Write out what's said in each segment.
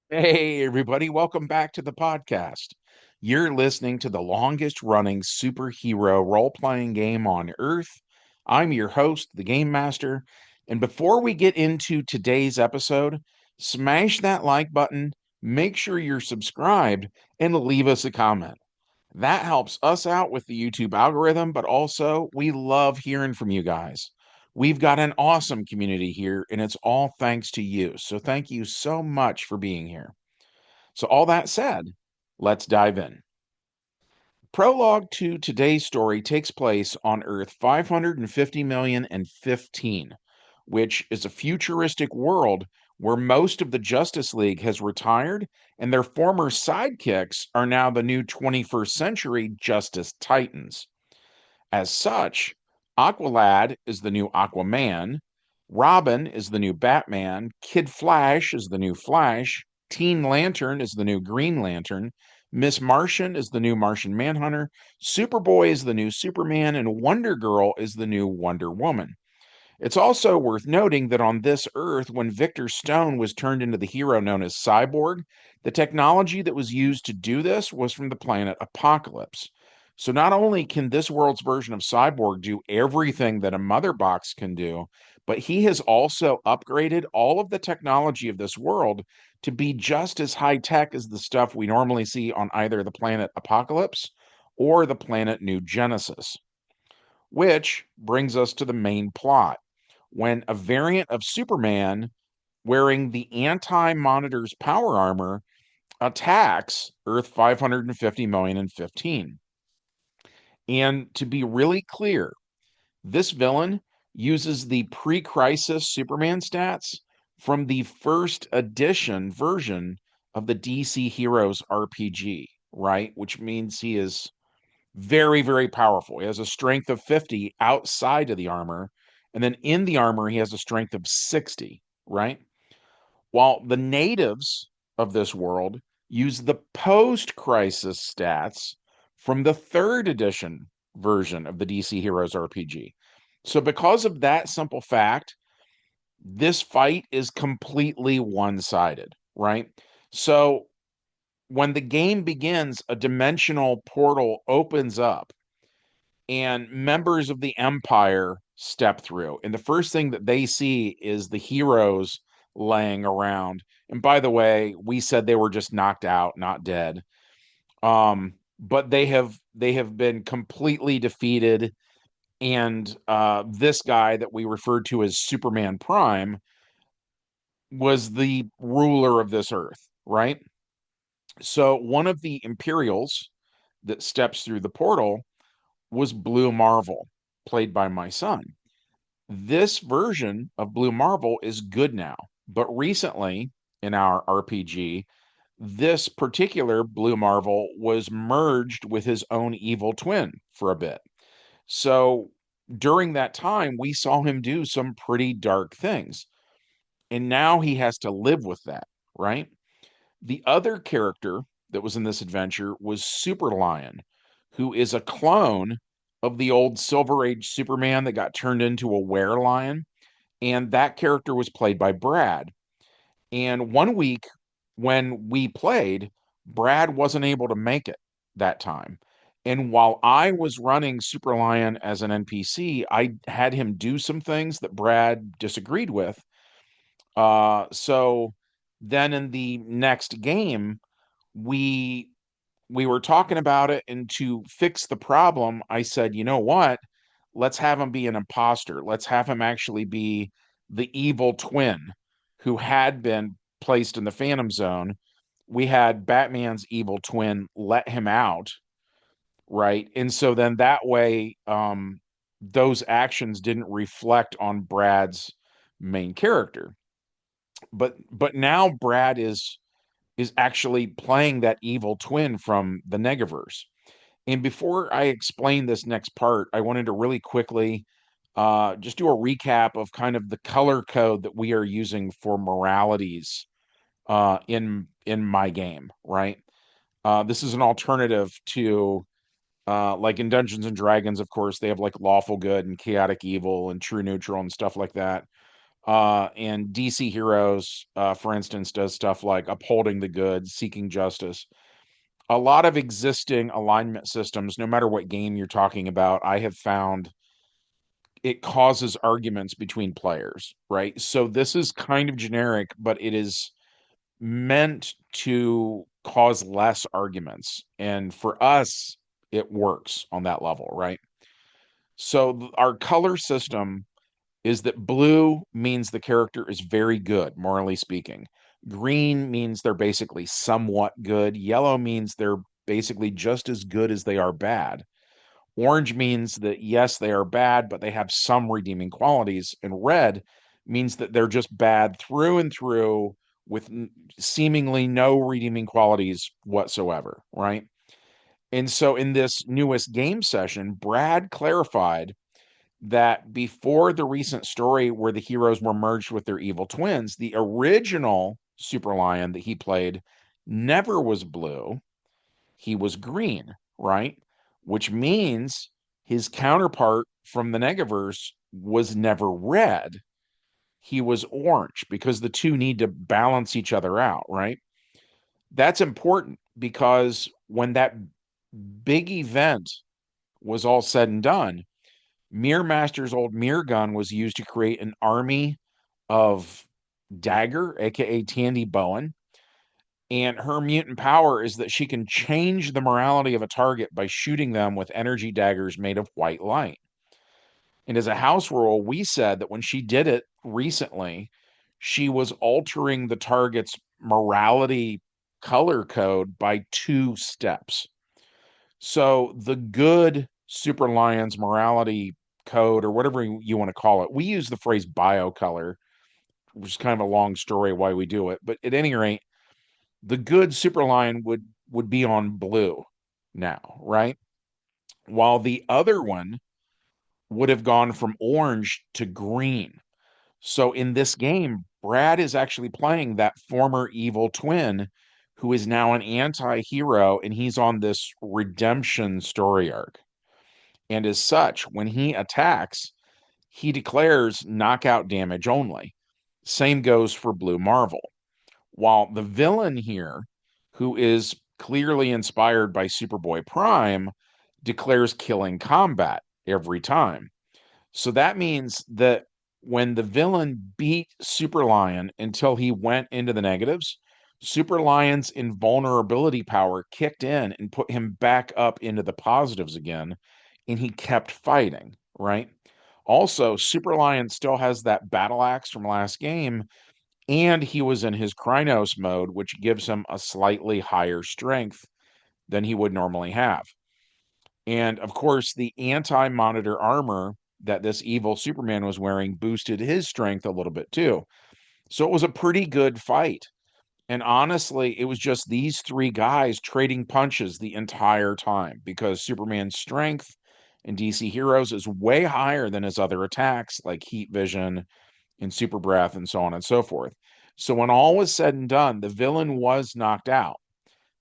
Hey, everybody, welcome back to the podcast. You're listening to the longest running superhero role playing game on Earth. I'm your host, the Game Master. And before we get into today's episode, smash that like button, make sure you're subscribed, and leave us a comment. That helps us out with the YouTube algorithm, but also we love hearing from you guys. We've got an awesome community here, and it's all thanks to you. So thank you so much for being here. So, all that said, let's dive in. Prologue to today's story takes place on Earth 550,015, which is a futuristic world where most of the Justice League has retired and their former sidekicks are now the new 21st century Justice Titans. As such, Aqualad is the new Aquaman, Robin is the new Batman, Kid Flash is the new Flash, Teen Lantern is the new Green Lantern, Miss Martian is the new Martian Manhunter, Superboy is the new Superman, and Wonder Girl is the new Wonder Woman. It's also worth noting that on this Earth, when Victor Stone was turned into the hero known as Cyborg, the technology that was used to do this was from the planet Apocalypse. So not only can this world's version of Cyborg do everything that a mother box can do, but he has also upgraded all of the technology of this world to be just as high tech as the stuff we normally see on either the planet Apocalypse or the planet New Genesis. Which brings us to the main plot when a variant of Superman wearing the Anti Monitor's power armor attacks Earth 550,015. And to be really clear, this villain uses the pre crisis Superman stats from the first edition version of the DC Heroes RPG, right? Which means he is very, very powerful. He has a strength of 50 outside of the armor. And then in the armor, he has a strength of 60, right? While the natives of this world use the post crisis stats from the third edition version of the DC Heroes RPG. So, because of that simple fact, this fight is completely one sided, right? So, when the game begins, a dimensional portal opens up and members of the Empire step through. And the first thing that they see is the heroes laying around. And by the way, we said they were just knocked out, not dead. But they have been completely defeated. And this guy that we referred to as Superman Prime was the ruler of this earth, right? So one of the Imperials that steps through the portal was Blue Marvel, played by my son. This version of Blue Marvel is good now, but recently in our RPG, this particular Blue Marvel was merged with his own evil twin for a bit. So during that time, we saw him do some pretty dark things. And now he has to live with that, right? The other character that was in this adventure was Super Lion, who is a clone of the old Silver Age Superman that got turned into a were lion. And that character was played by Brad. And one week when we played, Brad wasn't able to make it that time. And while I was running Super Lion as an NPC, I had him do some things that Brad disagreed with. So then in the next game, we we were talking about it, and to fix the problem, I said, you know what? Let's have him be an imposter. Let's have him actually be the evil twin who had been placed in the Phantom Zone. We had Batman's evil twin let him out, right? And so then that way, those actions didn't reflect on Brad's main character. But now Brad is actually playing that evil twin from the Negaverse. And before I explain this next part, I wanted to really quickly just do a recap of kind of the color code that we are using for moralities in my game, right? This is an alternative to like in Dungeons and Dragons, of course, they have like lawful good and chaotic evil and true neutral and stuff like that. And DC Heroes, for instance, does stuff like upholding the good, seeking justice. A lot of existing alignment systems, no matter what game you're talking about, I have found it causes arguments between players, right? So this is kind of generic, but it is meant to cause less arguments. And for us, it works on that level, right? So our color system is that blue means the character is very good, morally speaking. Green means they're basically somewhat good. Yellow means they're basically just as good as they are bad. Orange means that, yes, they are bad, but they have some redeeming qualities. And red means that they're just bad through and through with seemingly no redeeming qualities whatsoever, right? And so in this newest game session, Brad clarified that before the recent story where the heroes were merged with their evil twins, the original Super Lion that he played never was blue, he was green, right? Which means his counterpart from the Negaverse was never red. He was orange because the two need to balance each other out, right? That's important because when that big event was all said and done, Mirror Master's old mirror gun was used to create an army of Dagger, aka Tandy Bowen. And her mutant power is that she can change the morality of a target by shooting them with energy daggers made of white light. And as a house rule, we said that when she did it recently, she was altering the target's morality color code by 2 steps. So the good Super Lion's morality code, or whatever you want to call it, we use the phrase biocolor, which is kind of a long story why we do it. But at any rate, the good Super Lion would be on blue now, right? While the other one would have gone from orange to green. So in this game, Brad is actually playing that former evil twin who is now an anti-hero, and he's on this redemption story arc. And as such, when he attacks, he declares knockout damage only. Same goes for Blue Marvel. While the villain here, who is clearly inspired by Superboy Prime, declares killing combat every time. So that means that when the villain beat Super Lion until he went into the negatives, Super Lion's invulnerability power kicked in and put him back up into the positives again, and he kept fighting, right? Also, Super Lion still has that battle axe from last game, and he was in his Krynos mode, which gives him a slightly higher strength than he would normally have. And of course, the anti monitor armor that this evil Superman was wearing boosted his strength a little bit too. So it was a pretty good fight. And honestly, it was just these three guys trading punches the entire time because Superman's strength in DC Heroes is way higher than his other attacks like Heat Vision and Super Breath and so on and so forth. So when all was said and done, the villain was knocked out.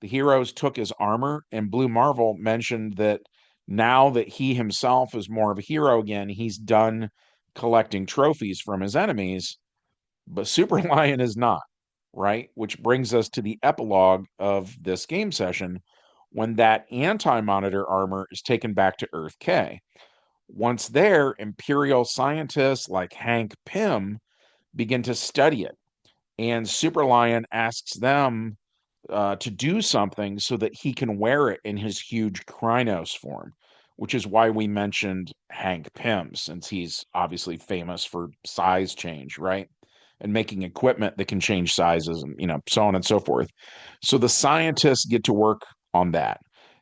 The heroes took his armor, and Blue Marvel mentioned that now that he himself is more of a hero again, he's done collecting trophies from his enemies, but Super Lion is not, right? Which brings us to the epilogue of this game session when that anti monitor armor is taken back to Earth K. Once there, Imperial scientists like Hank Pym begin to study it, and Super Lion asks them to do something so that he can wear it in his huge Krynos form, which is why we mentioned Hank Pym, since he's obviously famous for size change, right? And making equipment that can change sizes and, so on and so forth. So the scientists get to work on that.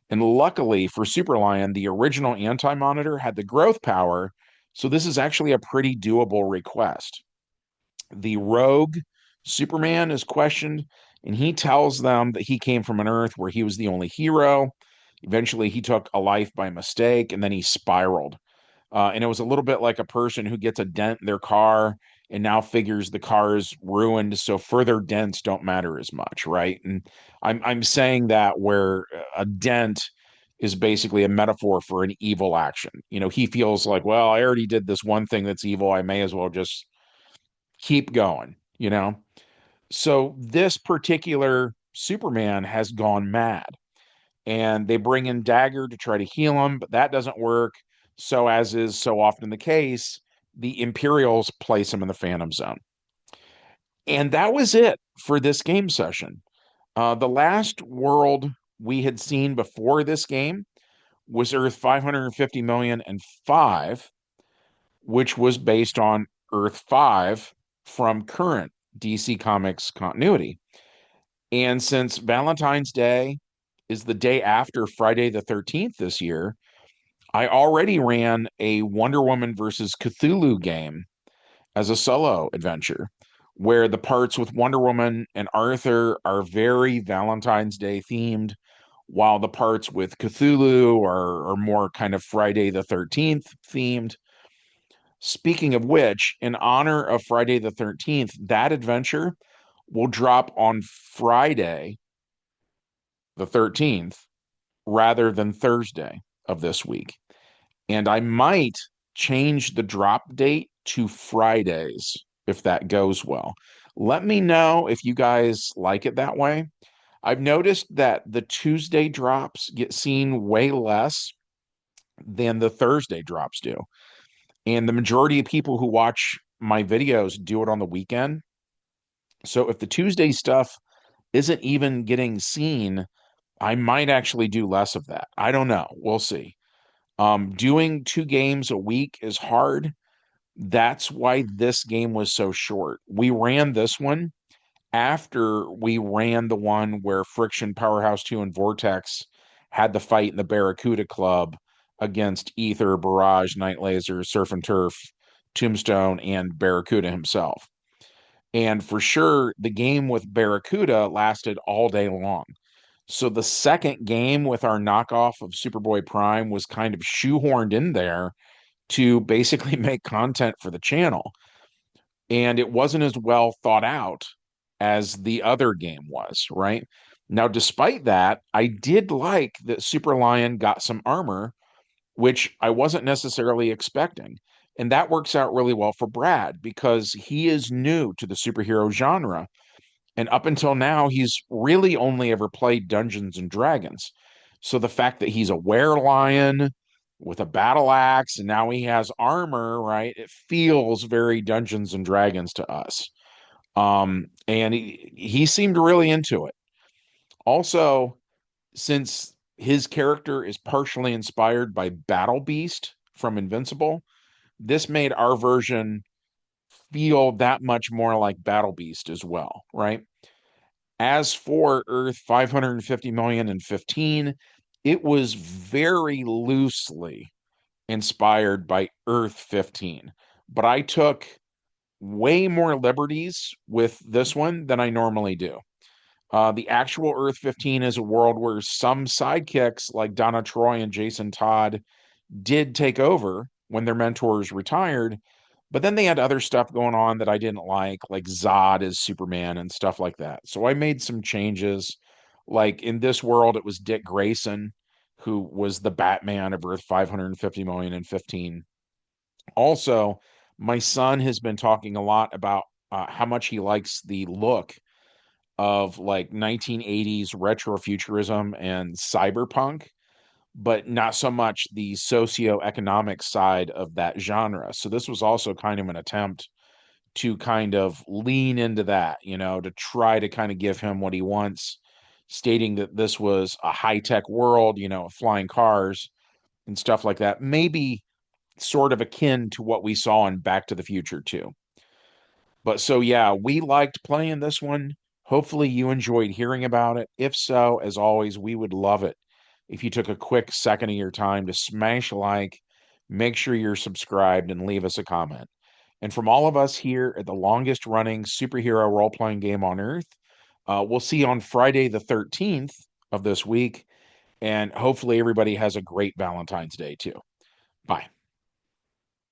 And luckily for Super Lion, the original Anti Monitor had the growth power. So this is actually a pretty doable request. The rogue Superman is questioned, and he tells them that he came from an Earth where he was the only hero. Eventually, he took a life by mistake, and then he spiraled. And it was a little bit like a person who gets a dent in their car and now figures the car is ruined, so further dents don't matter as much, right? And I'm saying that where a dent is basically a metaphor for an evil action. He feels like, well, I already did this one thing that's evil. I may as well just keep going, you know? So this particular Superman has gone mad, and they bring in Dagger to try to heal him, but that doesn't work. So, as is so often the case, the Imperials place him in the Phantom Zone. And that was it for this game session. The last world we had seen before this game was Earth 550 million and 5, which was based on Earth 5 from current DC Comics continuity. And since Valentine's Day is the day after Friday the 13th this year, I already ran a Wonder Woman versus Cthulhu game as a solo adventure where the parts with Wonder Woman and Arthur are very Valentine's Day themed, while the parts with Cthulhu are more kind of Friday the 13th themed. Speaking of which, in honor of Friday the 13th, that adventure will drop on Friday the 13th rather than Thursday of this week. And I might change the drop date to Fridays if that goes well. Let me know if you guys like it that way. I've noticed that the Tuesday drops get seen way less than the Thursday drops do. And the majority of people who watch my videos do it on the weekend. So if the Tuesday stuff isn't even getting seen, I might actually do less of that. I don't know. We'll see. Doing 2 games a week is hard. That's why this game was so short. We ran this one after we ran the one where Friction, Powerhouse 2, and Vortex had the fight in the Barracuda Club against Ether, Barrage, Night Laser, Surf and Turf, Tombstone, and Barracuda himself. And for sure, the game with Barracuda lasted all day long. So the second game with our knockoff of Superboy Prime was kind of shoehorned in there to basically make content for the channel. And it wasn't as well thought out as the other game was, right? Now, despite that, I did like that Super Lion got some armor, which I wasn't necessarily expecting. And that works out really well for Brad because he is new to the superhero genre. And up until now, he's really only ever played Dungeons and Dragons. So the fact that he's a were-lion with a battle axe and now he has armor, right? It feels very Dungeons and Dragons to us. And he seemed really into it. Also, since his character is partially inspired by Battle Beast from Invincible, this made our version feel that much more like Battle Beast as well, right? As for Earth 550 million and 15, it was very loosely inspired by Earth 15. But I took way more liberties with this one than I normally do. The actual Earth 15 is a world where some sidekicks like Donna Troy and Jason Todd did take over when their mentors retired, but then they had other stuff going on that I didn't like Zod as Superman and stuff like that. So I made some changes. Like in this world, it was Dick Grayson, who was the Batman of Earth 550 million and 15. Also, my son has been talking a lot about how much he likes the look of like 1980s retrofuturism and cyberpunk, but not so much the socioeconomic side of that genre. So this was also kind of an attempt to kind of lean into that, to try to kind of give him what he wants, stating that this was a high-tech world, flying cars and stuff like that. Maybe sort of akin to what we saw in Back to the Future too. But so yeah, we liked playing this one. Hopefully you enjoyed hearing about it. If so, as always, we would love it if you took a quick second of your time to smash like, make sure you're subscribed, and leave us a comment. And from all of us here at the longest running superhero role playing game on earth, we'll see you on Friday the 13th of this week. And hopefully everybody has a great Valentine's Day too. Bye.